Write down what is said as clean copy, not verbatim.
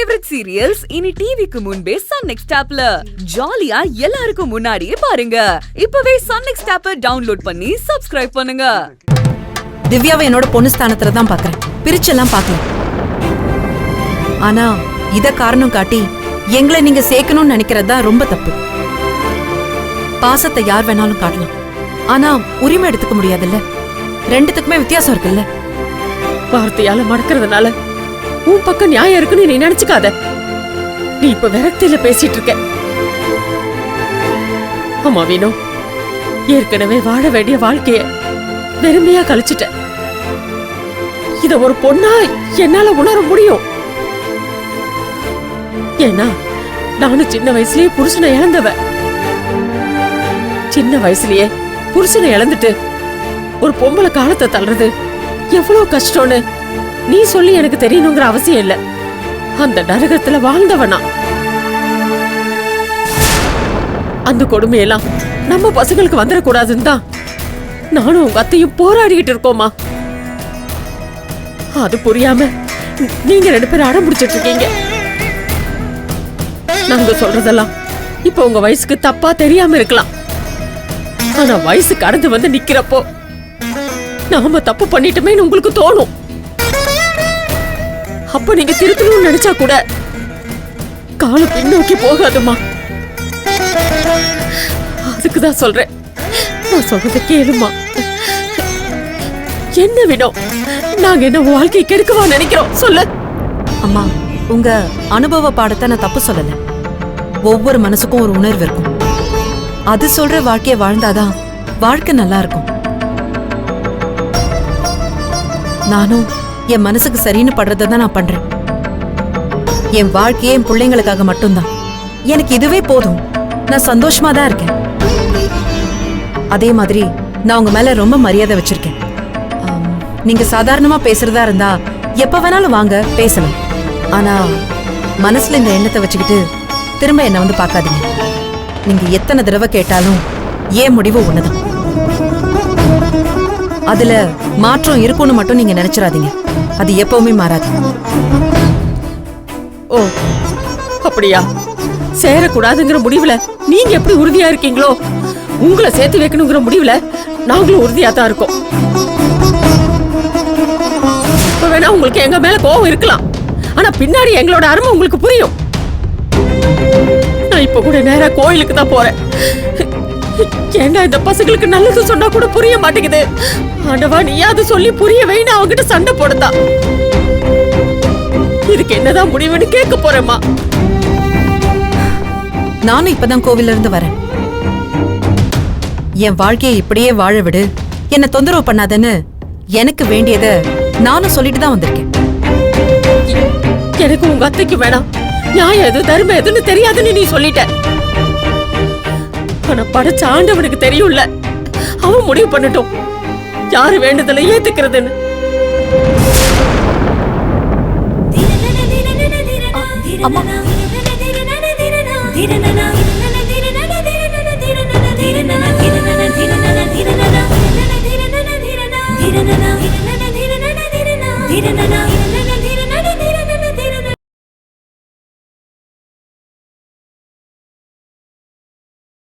Favourite serials இனி டிவிக்கு முன்பே சன் நெக்ஸ்ட் ஆப்ல ஜாலியா எல்லாருக்கும் முன்னாடியே பாருங்க. இப்பவே சன் நெக்ஸ்ட் ஆப்பை டவுன்லோட் பண்ணி சப்ஸ்கிரைப் பண்ணுங்க. திவ்யாவை என்னோட பொண்ணு ஸ்தானத்துல தான் பாக்குறேன், பிரிச்செல்லாம் பாக்கல. ஆனா இத காரணம் காட்டி எங்களை நீங்க சேர்க்கணும்னு நினைக்கிறதா ரொம்ப தப்பு. பாசத்தை யார் வேணாலும் காட்டலாம், ஆனா உரிமை எடுத்துக்க முடியாதுல்ல. ரெண்டுத்துக்குமே வித்தியாசம் இருக்குல்ல. வார்த்தையால மடக்கிறதுனால உன் பக்கம் நியாயம் இருக்குன்னு நீ நினைச்சுக்காத. நீ இப்ப விரக்தியில பேசிட்டு இருக்க. ஆமா வீணு, ஏற்கனவே வாழ வேண்டிய வாழ்க்கைய வெறுமையா கழிச்சிட்ட. இத ஒரு பொண்ணா என்னால உணர முடியும். ஏன்னா நானும் சின்ன வயசுலயே புருஷனை இழந்தவ. சின்ன வயசுலயே புருஷனை இழந்துட்டு ஒரு பொம்பளை காலத்தை தள்ளுறது எவ்வளவு கஷ்டம்னு நீ சொல்லி எனக்கு தெரியணுங்கிற அவசியம் இல்ல. அந்த நரகத்துல வாழ்ந்தவனா. அந்த கொடுமையெல்லாம் நம்ம பசங்களுக்கு வந்துடக்கூடாதுன்னு தான் நானும் உங்க அத்தையும் போராடிக்கிட்டு இருக்கோமா. அது புரியாம நீங்க 2 பேரும் அடம் பிடிச்சிட்டு இருக்கீங்க. நாங்க சொல்றதெல்லாம் இப்ப உங்க வயசுக்கு தப்பா தெரியாம இருக்கலாம். ஆனா வயசு கடந்து வந்து நிக்கிறப்போ நாம தப்பு பண்ணிட்டோமேன்னு உங்களுக்கு தோணும். அப்ப நீங்க திருத்தணும்னு நினைச்சா கூட காலம் பின்னோக்கி போகாதுமா. அதுக்குதான் சொல்றேன், நான் சொல்றத கேளுமா. என்ன விடும், நாங்க என்ன வாழ்க்கை கெடுக்கவா நினைக்கிறோம் சொல்லு. அம்மா, உங்க அனுபவ பாடத்தை நான் தப்பு சொல்லல. ஒவ்வொரு மனசுக்கும் ஒரு உணர்வு இருக்கும். அது சொல்ற வாழ்க்கைய வாழ்ந்தாதான் வாழ்க்கை நல்லா இருக்கும். நானும் என் மனசுக்கு சரின்னு படுறதான் நான் பண்றேன். என் வாழ்க்கையே என் பிள்ளைங்களுக்காக மட்டும்தான். எனக்கு இதுவே போதும். நான் சந்தோஷமா தான் இருக்கேன். அதே மாதிரி நான் உங்க மேல ரொம்ப மரியாதை வச்சிருக்கேன். நீங்க சாதாரணமா பேசுறதா இருந்தா எப்ப வேணாலும் வாங்க பேசலாம். ஆனா மனசுல இந்த எண்ணத்தை வச்சுக்கிட்டு திரும்ப என்ன வந்து பார்க்காதீங்க. நீங்க எத்தனை தடவை கேட்டாலும் ஏன் முடிவு ஒண்ணுதான். அதுல மாற்றம் இருக்கும்னு மட்டும் நீங்க நினைச்சிடாதீங்க. அது எப்பவுமே மாறாது. ஓ அப்படியா? சேரக்கூடாதுங்கிற முடிவுல நீங்க எப்படி உறுதியா இருக்கீங்களோ, உங்களை சேர்த்து வைக்கணுங்கிற முடிவுல நாங்களும் உறுதியா தான் இருக்கோம். இப்ப வேணா உங்களுக்கு எங்க மேல கோவம் இருக்கலாம், ஆனா பின்னாடி எங்களோட அருமை உங்களுக்கு புரியும். நான் இப்ப கூட நேரா கோயிலுக்கு தான் போறேன். ஏன்னா இந்த பசங்களுக்கு நல்லது சொன்னா கூட புரிய மாட்டேங்குது. ஆண்டவா, நீயாவது சொல்லி புரிய வைன்னு அவங்கிட்ட சண்டை போடுதா. இதுக்கு என்னதான் முடிவுன்னு கேட்க போறேம்மா. நானும் இப்பதான் கோவில்ல இருந்து வரேன். என் வாழ்க்கையை இப்படியே வாழ விடு, என்ன தொந்தரவு பண்ணாதன்னு எனக்கு வேண்டியத நானும் சொல்லிட்டு தான் வந்திருக்கேன். எனக்கு உங்க அத்தைக்கு வேணாம், நியாயம் எது தர்மம் எதுன்னு தெரியாதுன்னு நீ சொல்லிட்ட. ஆனா படைச்ச ஆண்டவனுக்கு தெரியும்ல, அவன் முடிவு பண்ணட்டும் யாரு வேண்டுதலை ஏத்துக்கிறதுன்னு. அம்மா, தீரன